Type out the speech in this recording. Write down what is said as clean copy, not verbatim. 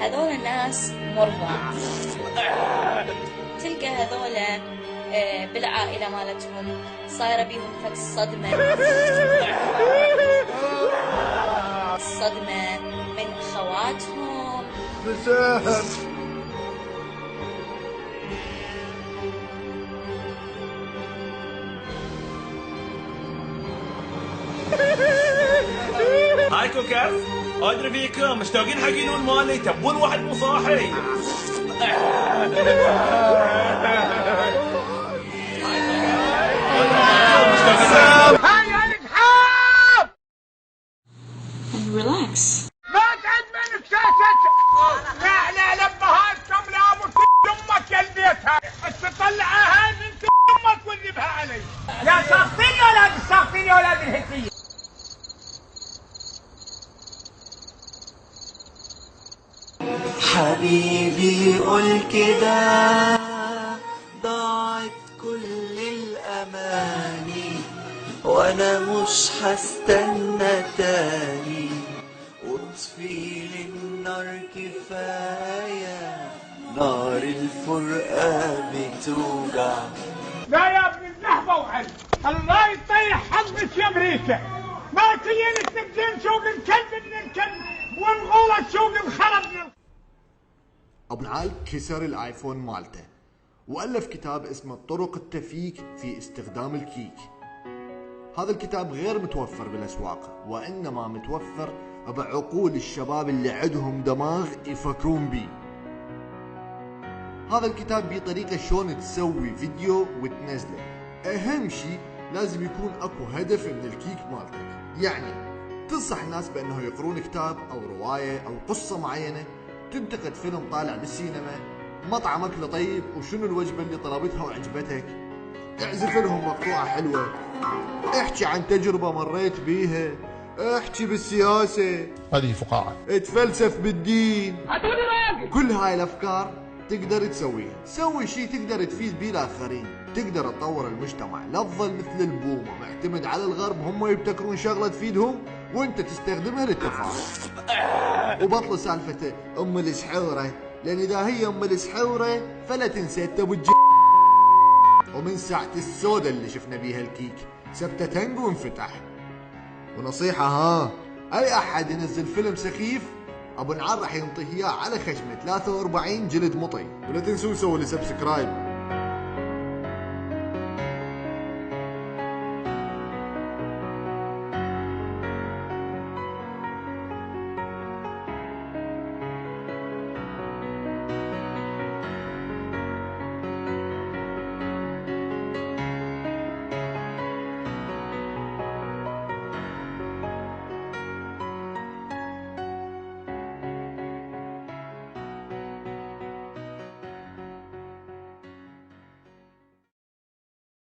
هذول الناس مرضى. تلقى هذول بالعائلة مالتهم صايرة بيهم فد صدمة من أخواتهم. هايكم كيف؟ ادري فيكم مشتاقين حق ينون مالي، تبون واحد مو صاحي. And relax. ما تعجبني بشاشة. لا لبهاتكم لا ابو امك يا البيت هاي تطلعها من امك وتجيبها علي. يا ساقطين يا ولاد الساقطين يا ولاد الهتية. حبيبي قول كده، ضاعت كل الأماني وأنا مش هستنى تاني، واطفي للنار كفاية، نار الفرقة بتوجع. لا يا ابن اللهبة وعلي، الله يطيح حظك يا أمريكا. ما تجين التلفزيون سوق الكلب من الكلب والغولة سوق الخرب من أبو نعال كسر الآيفون مالته وألف كتاب اسمه طرق التفكيك في استخدام الكيك. هذا الكتاب غير متوفر بالأسواق، وإنما متوفر بعقول الشباب اللي عندهم دماغ يفكرون بيه. هذا الكتاب بيه طريقة شلون تسوي فيديو وتنزله. أهم شيء لازم يكون أكو هدف من الكيك مالتك، يعني تنصح الناس بأنه يقرون كتاب أو رواية أو قصة معينة، تنتقد فيلم طالع بالسينما، مطعم أكله طيب وشنو الوجبة اللي طلبتها وعجبتك، اعزف لهم مقطوعة حلوة، احكي عن تجربة مريت بيها، احكي بالسياسة، هذه فقاعة، اتفلسف بالدين. كل هاي الأفكار تقدر تسويها. سوي شيء تقدر تفيد بيه الآخرين، تقدر تطور المجتمع، لا تظل مثل البومة معتمد على الغرب، هم يبتكرون شغلة تفيدهم وانت تستخدمها للتفاهة. وبطل سالفة ام السحورة، لان اذا هي ام السحورة فلا تنسى تبو ومن ساعة السودة اللي شفنا بيها الكيك سبته تنق وانفتح. ونصيحة ها، اي احد ينزل فيلم سخيف ابو نعال راح ينطيه اياه على خشمه 43 جلد مطي. ولا تنسون سووا لي سبسكرايب.